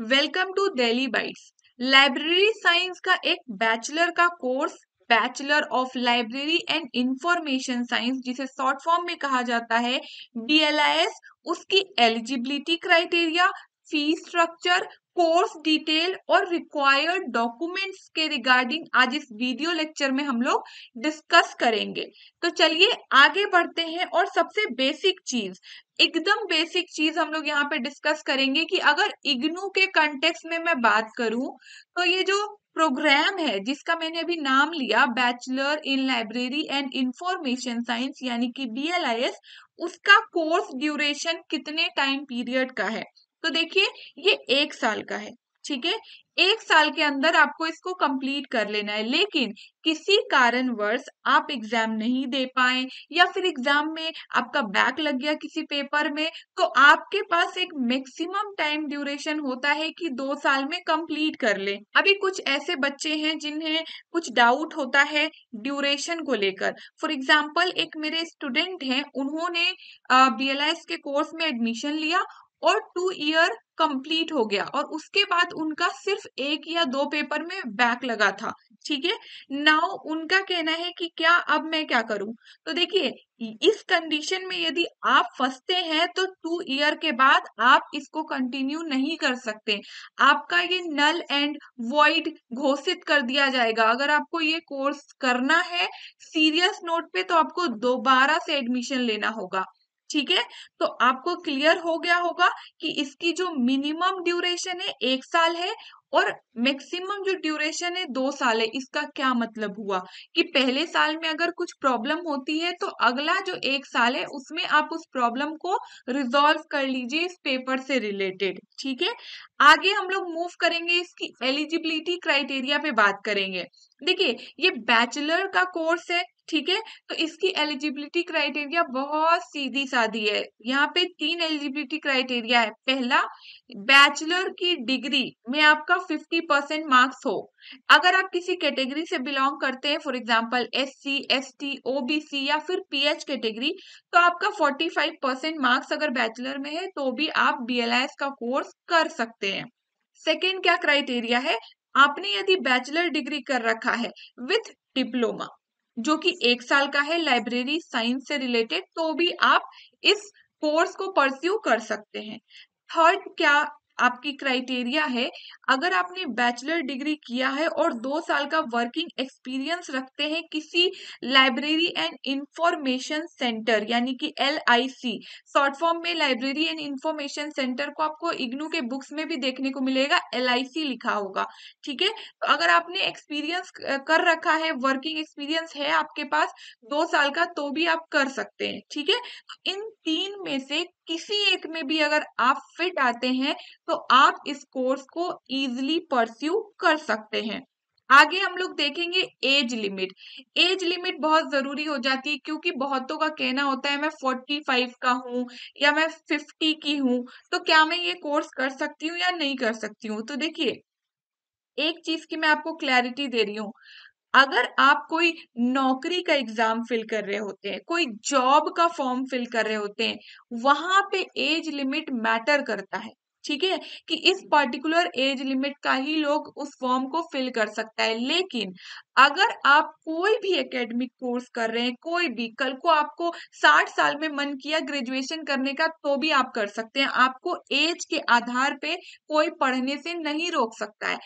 Welcome to Delhi bites. Library science का एक bachelor का course, bachelor of library and information science, जिसे short form में कहा जाता है BLIS, उसकी eligibility criteria, fee structure, course detail और रिक्वायर्ड डॉक्यूमेंट्स के रिगार्डिंग आज इस वीडियो लेक्चर में हम लोग डिस्कस करेंगे। तो चलिए आगे बढ़ते हैं और सबसे बेसिक चीज, एकदम बेसिक चीज हम लोग यहाँ पे डिस्कस करेंगे कि अगर इग्नू के कंटेक्स्ट में मैं बात करूं तो ये जो प्रोग्राम है जिसका मैंने अभी नाम लिया bachelor in library and information science यानी कि BLIS, उसका कोर्स ड्यूरेशन कितने टाइम पीरियड का है? तो देखिए ये 1 साल का है। ठीक है, 1 साल के अंदर आपको इसको कंप्लीट कर लेना है। लेकिन किसी कारणवश आप एग्जाम नहीं दे पाए या फिर एग्जाम में आपका बैक लग गया किसी पेपर में, तो आपके पास एक मैक्सिमम टाइम ड्यूरेशन होता है कि 2 साल में कंप्लीट कर ले। अभी कुछ ऐसे बच्चे हैं जिन्हें कुछ डाउट होता है ड्यूरेशन को लेकर। फॉर एग्जाम्पल एक मेरे स्टूडेंट हैं, उन्होंने BLIS के कोर्स में एडमिशन लिया और 2 ईयर कंप्लीट हो गया और उसके बाद उनका सिर्फ 1 या 2 पेपर में बैक लगा था। ठीक है, नाउ उनका कहना है कि क्या अब मैं क्या करूं? तो देखिए इस कंडीशन में यदि आप फंसते हैं तो 2 ईयर के बाद आप इसको कंटिन्यू नहीं कर सकते। आपका ये नल एंड वॉइड घोषित कर दिया जाएगा। अगर आपको ये कोर्स करना है सीरियस नोट पे तो आपको दोबारा से एडमिशन लेना होगा। ठीक है, तो आपको क्लियर हो गया होगा कि इसकी जो मिनिमम ड्यूरेशन है 1 साल है और मैक्सिमम जो ड्यूरेशन है 2 साल है। इसका क्या मतलब हुआ कि पहले साल में अगर कुछ प्रॉब्लम होती है तो अगला जो 1 साल है उसमें आप उस प्रॉब्लम को रिजॉल्व कर लीजिए इस पेपर से रिलेटेड। ठीक है, आगे हम लोग मूव करेंगे, इसकी एलिजिबिलिटी क्राइटेरिया पे बात करेंगे। देखिए ये बैचलर का कोर्स है। ठीक है, तो इसकी एलिजिबिलिटी क्राइटेरिया बहुत सीधी सादी है। यहाँ पे 3 एलिजिबिलिटी क्राइटेरिया है। पहला, बैचलर की डिग्री में आपका 50% मार्क्स हो। अगर आप किसी कैटेगरी से बिलोंग करते हैं, for example SC ST OBC या फिर PH कैटेगरी, तो आपका 45% मार्क्स अगर बैचलर में है तो भी आप BLIS का कोर्स कर सकते हैं। सेकेंड क्या क्राइटेरिया है, आपने यदि बैचलर डिग्री कर रखा है विथ डिप्लोमा जो कि 1 साल का है लाइब्रेरी साइंस से रिलेटेड, तो भी आप इस कोर्स को परस्यू कर सकते हैं। थर्ड क्या आपकी क्राइटेरिया है, अगर आपने बैचलर डिग्री किया है और 2 साल का वर्किंग एक्सपीरियंस रखते हैं किसी लाइब्रेरी एंड इंफॉर्मेशन सेंटर यानी कि LIC, शॉर्ट फॉर्म में लाइब्रेरी एंड इंफॉर्मेशन सेंटर को आपको इग्नू के बुक्स में भी देखने को मिलेगा LIC लिखा होगा। ठीक है, तो अगर आपने एक्सपीरियंस कर रखा है, वर्किंग एक्सपीरियंस है आपके पास 2 साल का, तो भी आप कर सकते हैं। ठीक है, तो इन 3 में से किसी एक में भी अगर आप फिट आते हैं तो आप इस कोर्स को इजीली परस्यू कर सकते हैं। आगे हम लोग देखेंगे एज लिमिट। एज लिमिट बहुत जरूरी हो जाती है क्योंकि बहुतों का कहना होता है मैं 45 का हूँ या मैं 50 की हूँ, तो क्या मैं ये कोर्स कर सकती हूँ या नहीं कर सकती हूँ? तो देखिए एक चीज की मैं आपको क्लैरिटी दे रही हूँ, अगर आप कोई नौकरी का एग्जाम फिल कर रहे होते हैं, कोई जॉब का फॉर्म फिल कर रहे होते हैं, वहां पे एज लिमिट मैटर करता है। ठीक है, कि इस पर्टिकुलर एज लिमिट का ही लोग उस फॉर्म को फिल कर सकता है। लेकिन अगर आप कोई भी एकेडमिक कोर्स कर रहे हैं, कोई भी, कल को आपको 60 साल में मन किया ग्रेजुएशन करने का तो भी आप कर सकते हैं। आपको एज के आधार पे कोई पढ़ने से नहीं रोक सकता है।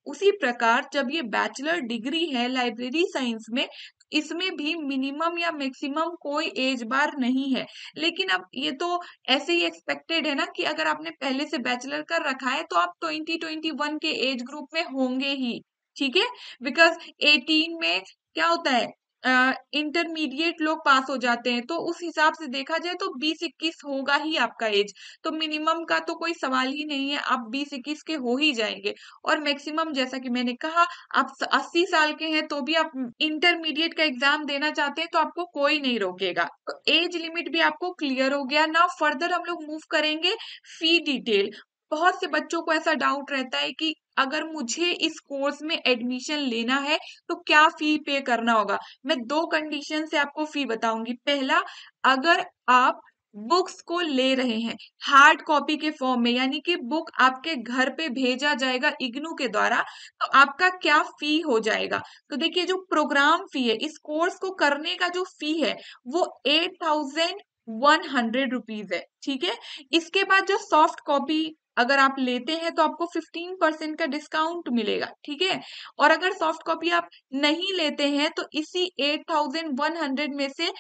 उसी प्रकार जब ये बैचलर डिग्री है लाइब्रेरी साइंस में, इसमें भी मिनिमम या मैक्सिमम कोई एज बार नहीं है। लेकिन अब ये तो ऐसे ही एक्सपेक्टेड है ना कि अगर आपने पहले से बैचलर कर रखा है तो आप 2021 के एज ग्रुप में होंगे ही। ठीक है, बिकॉज 18 में क्या होता है, इंटरमीडिएट लोग पास हो जाते हैं, तो उस हिसाब से देखा जाए तो 20-21 होगा ही आपका एज। तो मिनिमम का तो कोई सवाल ही नहीं है, आप 20-21 के हो ही जाएंगे। और मैक्सिमम जैसा कि मैंने कहा, आप 80 साल के हैं तो भी आप इंटरमीडिएट का एग्जाम देना चाहते हैं तो आपको कोई नहीं रोकेगा। तो एज लिमिट भी आपको क्लियर हो गया ना। फर्दर हम लोग मूव करेंगे फी डिटेल। बहुत से बच्चों को ऐसा डाउट रहता है कि अगर मुझे इस कोर्स में एडमिशन लेना है तो क्या फी पे करना होगा। मैं 2 कंडीशन से आपको फी बताऊंगी। पहला, अगर आप बुक्स को ले रहे हैं हार्ड कॉपी के फॉर्म में, यानी कि बुक आपके घर पे भेजा जाएगा इग्नू के द्वारा, तो आपका क्या फी हो जाएगा? तो देखिए जो प्रोग्राम फी है, इस कोर्स को करने का जो फी है वो 8,100 रुपीज है, ठीक है। इसके बाद जो सॉफ्ट कॉपी अगर आप लेते हैं तो आपको 15% का डिस्काउंट मिलेगा, ठीक है। और अगर सॉफ्ट कॉपी आप नहीं लेते हैं तो इसी 8,100 में से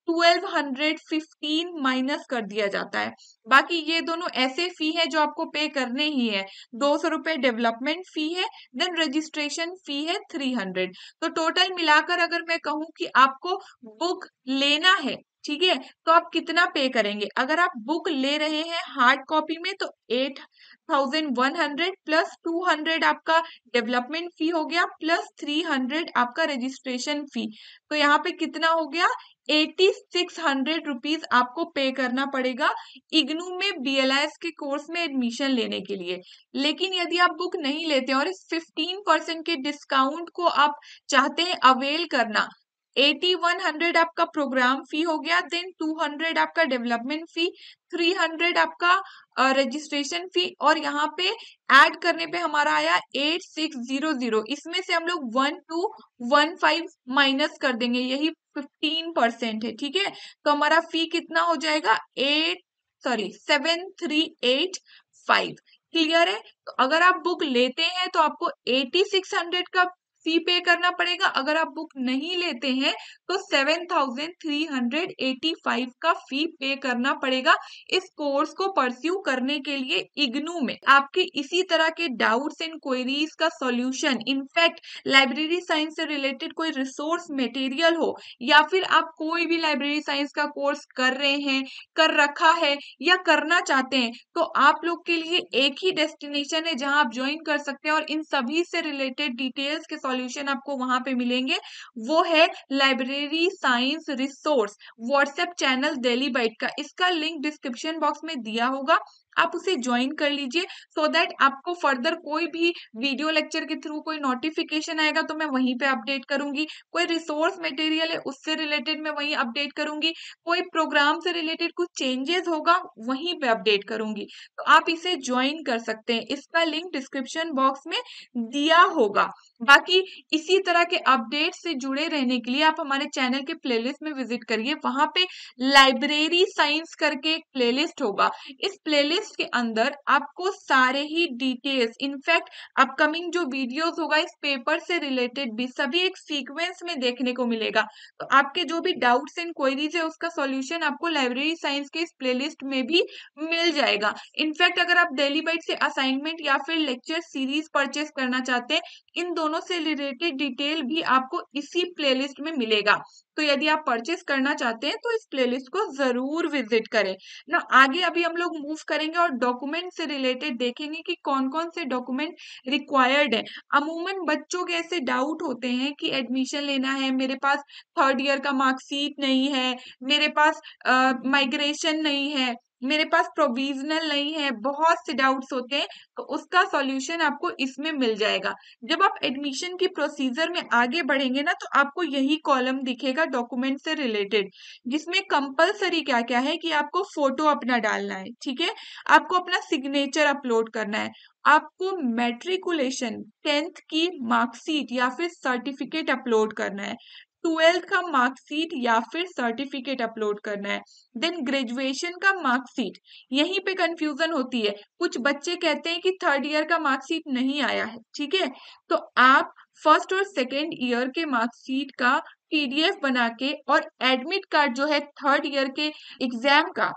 1215 माइनस कर दिया जाता है। बाकी ये दोनों ऐसे फी है जो आपको पे करने ही है। 200 रुपए डेवलपमेंट फी है, देन रजिस्ट्रेशन फी है 300। तो टोटल मिलाकर अगर मैं कहूँ कि आपको बुक लेना है, ठीक है, तो आप कितना पे करेंगे? अगर आप बुक ले रहे हैं हार्ड कॉपी में तो 8,100 प्लस 200 आपका डेवलपमेंट फी हो गया, प्लस 300 आपका रजिस्ट्रेशन फी। तो यहाँ पे कितना हो गया? 8600 रुपीज आपको पे करना पड़ेगा इग्नू में बीएलआईएस के कोर्स में एडमिशन लेने के लिए। लेकिन यदि आप बुक नहीं लेते और इस 15% के डिस्काउंट को आप चाहते हैं अवेल करना, 8100 आपका प्रोग्राम फी हो गया, देन 200 आपका डेवलपमेंट फी, 300 आपका रजिस्ट्रेशन फी, और यहाँ पे ऐड करने पे हमारा आया 8600। इसमें से हम लोग 1215 माइनस कर देंगे, यही 15% है, ठीक है। तो हमारा फी कितना हो जाएगा? 7385। क्लियर है? तो अगर आप बुक लेते हैं तो आपको 8600 का फी पे करना पड़ेगा, अगर आप बुक नहीं लेते हैं तो 7385 का फी पे करना पड़ेगा इस कोर्स को परस्यू करने के लिए इग्नू में। आपके इसी तरह के डाउट्स एंड क्वेरीज का सॉल्यूशन, इनफैक्ट लाइब्रेरी साइंस से रिलेटेड कोई रिसोर्स मटेरियल हो, या फिर आप कोई भी लाइब्रेरी साइंस का कोर्स कर रहे हैं, कर रखा है या करना चाहते हैं, तो आप लोग के लिए एक ही डेस्टिनेशन है जहां आप ज्वाइन कर सकते हैं और इन सभी से रिलेटेड डिटेल्स के सॉल्यूशन आपको वहां पे मिलेंगे। वो है library science resource WhatsApp channel daily bite का। इसका लिंक डिस्क्रिप्शन बॉक्स में दिया होगा, आप उसे ज्वाइन कर लीजिए, सो दैट आपको फर्दर कोई भी वीडियो लेक्चर के थ्रू कोई नोटिफिकेशन आएगा तो मैं वहीं पे अपडेट करूंगी, कोई रिसोर्स मटेरियल है उससे रिलेटेड मैं वहीं अपडेट करूंगी, कोई प्रोग्राम से रिलेटेड कुछ चेंजेस होगा वहीं पे अपडेट करूंगी। तो आप इसे ज्वाइन कर सकते हैं, इसका लिंक डिस्क्रिप्शन बॉक्स में दिया होगा। बाकी इसी तरह के अपडेट से जुड़े रहने के लिए आप हमारे चैनल के प्लेलिस्ट में विजिट करिए, वहां पे लाइब्रेरी साइंस करके एक प्लेलिस्ट होगा। इस प्लेलिस्ट के अंदर आपको सारे ही डिटेल्स, इनफैक्ट अपकमिंग जो वीडियोस होगा इस पेपर से रिलेटेड भी, सभी एक सीक्वेंस में देखने को मिलेगा। तो आपके जो भी डाउट्स एंड क्वेरीज है उसका सॉल्यूशन आपको लाइब्रेरी साइंस के इस प्लेलिस्ट में भी मिल जाएगा। इनफैक्ट अगर आप डेली बाइट से असाइनमेंट या फिर लेक्चर सीरीज परचेस करना चाहते हैं, इन दोनों से रिलेटेड डिटेल भी आपको इसी प्लेलिस्ट में मिलेगा। तो यदि आप परचेस करना चाहते हैं तो इस प्लेलिस्ट को जरूर विजिट करें ना। आगे अभी हम लोग मूव करेंगे और डॉक्यूमेंट से रिलेटेड देखेंगे कि कौन कौन से डॉक्यूमेंट रिक्वायर्ड है। अमूमन बच्चों के ऐसे डाउट होते हैं कि एडमिशन लेना है, मेरे पास थर्ड ईयर का मार्कशीट नहीं है, मेरे पास माइग्रेशन नहीं है, मेरे पास प्रोविजनल नहीं है, बहुत से डाउट्स होते हैं। तो उसका सॉल्यूशन आपको इसमें मिल जाएगा। जब आप एडमिशन की प्रोसीजर में आगे बढ़ेंगे ना तो आपको यही कॉलम दिखेगा डॉक्यूमेंट से रिलेटेड, जिसमें कंपलसरी क्या क्या है कि आपको फोटो अपना डालना है, ठीक है, आपको अपना सिग्नेचर अपलोड करना है, आपको मैट्रिकुलेशन 10th की मार्कशीट या फिर सर्टिफिकेट अपलोड करना है, 12th का मार्कशीट या फिर सर्टिफिकेट अपलोड करना है, देन ग्रेजुएशन का मार्कशीट। यहीं पे कंफ्यूजन होती है, कुछ बच्चे कहते हैं कि थर्ड ईयर का मार्कशीट नहीं आया है, ठीक है, तो आप फर्स्ट और सेकेंड ईयर के मार्कशीट का पीडीएफ बना के और एडमिट कार्ड जो है थर्ड ईयर के एग्जाम का,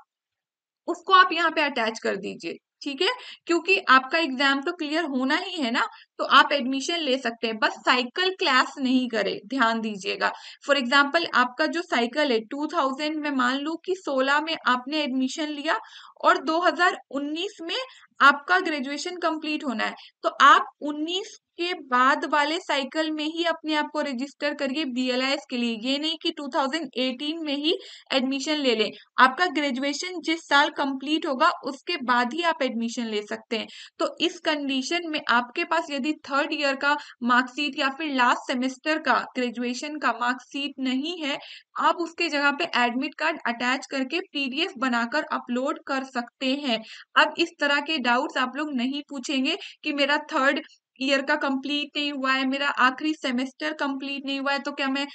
उसको आप यहाँ पे अटैच कर दीजिए, ठीक है, क्योंकि आपका एग्जाम तो क्लियर होना ही है ना, तो आप एडमिशन ले सकते हैं, बस साइकिल क्लास नहीं करे, ध्यान दीजिएगा। फॉर एग्जाम्पल आपका जो साइकिल है 2000 में, मान लो कि 16 में आपने एडमिशन लिया और 2019 में आपका ग्रेजुएशन कंप्लीट होना है, तो आप 19 के बाद वाले साइकिल में ही अपने आप को रजिस्टर करिए BLIS के लिए। ये नहीं कि 2018 में ही एडमिशन ले लें। आपका ग्रेजुएशन जिस साल कंप्लीट होगा उसके बाद ही आप एडमिशन ले सकते हैं। तो इस कंडीशन में आपके पास यदि थर्ड ईयर का मार्कशीट या फिर लास्ट सेमेस्टर का ग्रेजुएशन का मार्कशीट नहीं है, आप उसके जगह पे एडमिट कार्ड अटैच करके PDF बनाकर अपलोड कर सकते हैं। अब इस तरह के डाउट्स आप लोग नहीं पूछेंगे कि मेरा थर्ड ईयर का कंप्लीट नहीं हुआ है, मेरा आखिरी सेमेस्टर कंप्लीट नहीं हुआ है, तो क्या मैं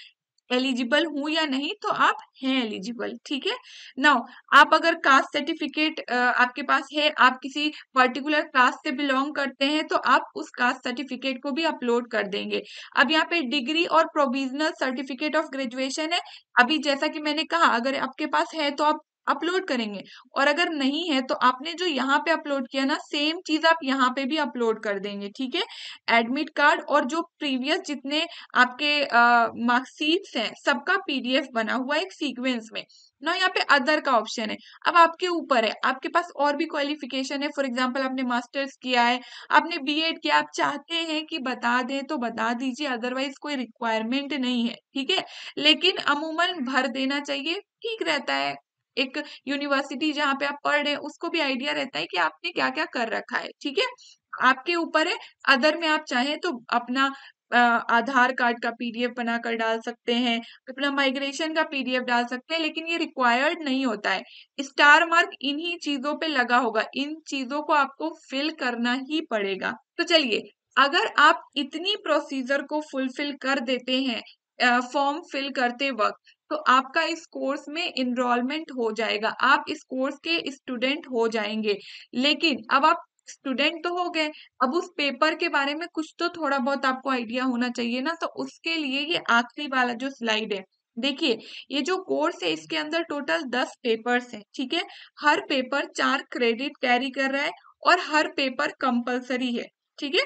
एलिजिबल हूं या नहीं? तो आप हैं एलिजिबल, ठीक है। नाउ आप अगर कास्ट सर्टिफिकेट आपके पास है, आप किसी पर्टिकुलर कास्ट से बिलोंग करते हैं, तो आप उस कास्ट सर्टिफिकेट को भी अपलोड कर देंगे। अब यहाँ पे डिग्री और प्रोविजनल सर्टिफिकेट ऑफ ग्रेजुएशन है। अभी जैसा कि मैंने कहा, अगर आपके पास है तो आप अपलोड करेंगे, और अगर नहीं है तो आपने जो यहाँ पे अपलोड किया ना, सेम चीज आप यहाँ पे भी अपलोड कर देंगे, ठीक है। एडमिट कार्ड और जो प्रीवियस जितने आपके मार्कशीट्स हैं, सबका PDF बना हुआ है एक सीक्वेंस में ना। यहाँ पे अदर का ऑप्शन है। अब आपके ऊपर है, आपके पास और भी क्वालिफिकेशन है, फॉर एग्जांपल आपने मास्टर्स किया है, आपने B.Ed किया, आप चाहते हैं कि बता दें तो बता दीजिए, अदरवाइज कोई रिक्वायरमेंट नहीं है, ठीक है। लेकिन अमूमन भर देना चाहिए, ठीक रहता है। एक यूनिवर्सिटी जहाँ पे आप पढ़ रहे हैं उसको भी आइडिया रहता है कि आपने क्या क्या कर रखा है, ठीक है। आपके ऊपर है। अदर में आप चाहें तो अपना आधार कार्ड का PDF बनाकर डाल सकते हैं, अपना माइग्रेशन का PDF डाल सकते हैं, लेकिन ये रिक्वायर्ड नहीं होता है। स्टार मार्क इन्हीं चीजों पे लगा होगा, इन चीजों को आपको फिल करना ही पड़ेगा। तो चलिए, अगर आप इतनी प्रोसीजर को फुलफिल कर देते हैं फॉर्म फिल करते वक्त, तो आपका इस कोर्स में इनरोलमेंट हो जाएगा, आप इस कोर्स के स्टूडेंट हो जाएंगे। लेकिन अब आप स्टूडेंट तो हो गए, अब उस पेपर के बारे में कुछ तो थोड़ा बहुत आपको आइडिया होना चाहिए ना। तो उसके लिए ये आखिरी वाला जो स्लाइड है, देखिए, ये जो कोर्स है इसके अंदर टोटल 10 पेपर्स हैं, ठीक है। हर पेपर 4 क्रेडिट कैरी कर रहा है और हर पेपर कंपलसरी है, ठीक है।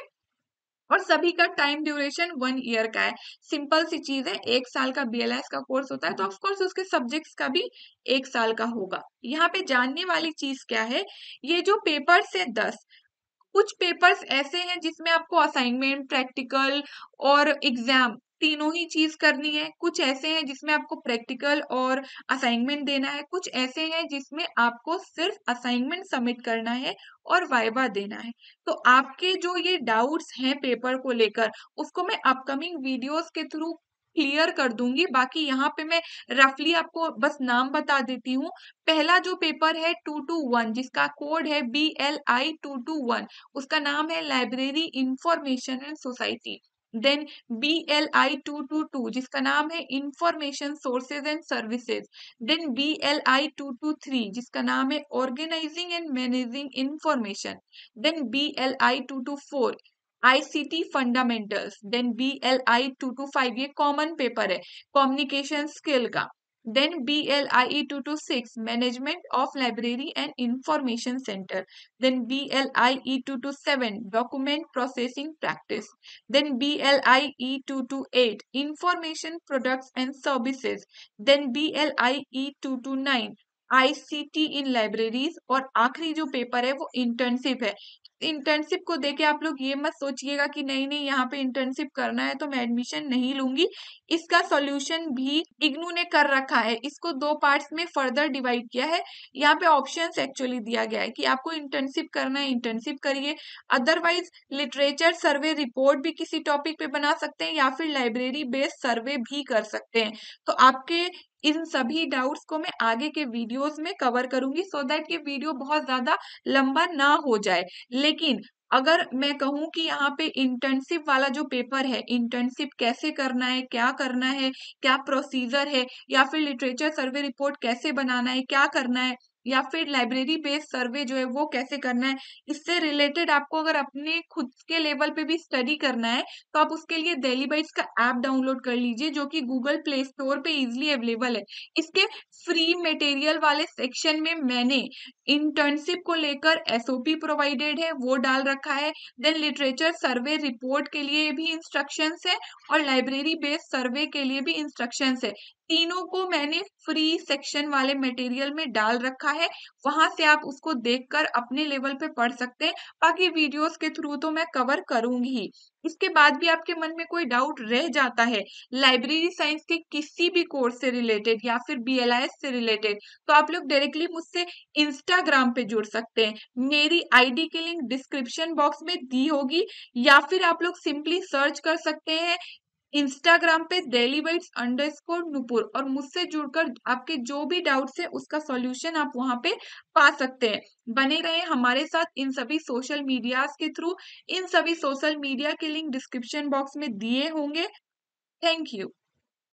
और सभी का टाइम ड्यूरेशन 1 ईयर का है। सिंपल सी चीज है, 1 साल का BLS का कोर्स होता है, तो ऑफ कोर्स उसके सब्जेक्ट्स का भी 1 साल का होगा। यहाँ पे जानने वाली चीज क्या है, ये जो पेपर्स है 10, कुछ पेपर्स ऐसे हैं जिसमें आपको असाइनमेंट, प्रैक्टिकल और एग्जाम तीनों ही चीज करनी है। कुछ ऐसे हैं जिसमें आपको प्रैक्टिकल और असाइनमेंट देना है। कुछ ऐसे हैं जिसमें आपको सिर्फ असाइनमेंट सबमिट करना है और वाइवा देना है। तो आपके जो ये डाउट्स हैं पेपर को लेकर, उसको मैं अपकमिंग वीडियोस के थ्रू क्लियर कर दूंगी। बाकी यहाँ पे मैं रफली आपको बस नाम बता देती हूँ। पहला जो पेपर है 221, जिसका कोड है BLI 221, उसका नाम है library information and society. Then BLI 222, जिसका नाम है information sources and services. Then BLI 223, जिसका नाम है organising and managing information. Then BLI 224, ICT fundamentals. Then BLI 225, ये कॉमन पेपर है कम्युनिकेशन स्किल का। Then BLIE 226, Management of Library and Information Center. Then BLIE 227, Document Processing Practice. Then BLIE 228, Information Products and Services. Then BLIE 229, ICT in Libraries। और आखिरी जो paper है वो internship है। Internship को देके आप लोग ये मत सोचिएगा कि नहीं नहीं यहाँ पे इंटर्नशिप करना है तो मैं एडमिशन नहीं लूंगी। इसका सॉल्यूशन भी इग्नू ने कर रखा है, इसको 2 पार्ट्स में फर्दर डिवाइड किया है। यहाँ पे ऑप्शंस एक्चुअली दिया गया है कि आपको इंटर्नशिप करना है इंटर्नशिप करिए, अदरवाइज लिटरेचर सर्वे रिपोर्ट भी किसी टॉपिक पे बना सकते हैं, या फिर लाइब्रेरी बेस्ड सर्वे भी कर सकते हैं। तो आपके इन सभी डाउट्स को मैं आगे के वीडियोस में कवर करूंगी, सो दैट ये वीडियो बहुत ज्यादा लंबा ना हो जाए। लेकिन अगर मैं कहूँ कि यहाँ पे इंटर्नशिप वाला जो पेपर है, इंटर्नशिप कैसे करना है, क्या प्रोसीजर है, या फिर लिटरेचर सर्वे रिपोर्ट कैसे बनाना है, क्या करना है, या फिर लाइब्रेरी बेस्ड सर्वे जो है वो कैसे करना है, इससे रिलेटेड आपको अगर अपने खुद के लेवल पे भी स्टडी करना है, तो आप उसके लिए दिल्ली बाइट्स का ऐप डाउनलोड कर लीजिए, जो कि गूगल प्ले स्टोर पे इजिली अवेलेबल है। इसके फ्री मटेरियल वाले सेक्शन में मैंने इंटर्नशिप को लेकर SOP प्रोवाइडेड है वो डाल रखा है। देन लिटरेचर सर्वे रिपोर्ट के लिए भी इंस्ट्रक्शंस है और लाइब्रेरी बेस्ड सर्वे के लिए भी इंस्ट्रक्शंस है। तीनों को मैंने फ्री सेक्शन वाले मटेरियल में डाल रखा है, वहां से आप उसको देखकर अपने लेवल पे पढ़ सकते हैं। बाकी वीडियोस के थ्रू तो मैं कवर करूंगी ही। इसके बाद भी आपके मन में कोई डाउट रह जाता है लाइब्रेरी साइंस के किसी भी कोर्स से रिलेटेड या फिर BLIS से रिलेटेड, तो आप लोग डायरेक्टली मुझसे इंस्टाग्राम पे जुड़ सकते हैं। मेरी आईडी की लिंक डिस्क्रिप्शन बॉक्स में दी होगी, या फिर आप लोग सिंपली सर्च कर सकते हैं इंस्टाग्राम पे @नुपुर और मुझसे जुड़कर आपके जो भी डाउट्स है उसका सॉल्यूशन आप वहां पे पा सकते हैं। बने रहे हमारे साथ इन सभी सोशल मीडियाज के थ्रू। इन सभी सोशल मीडिया के लिंक डिस्क्रिप्शन बॉक्स में दिए होंगे। Thank you.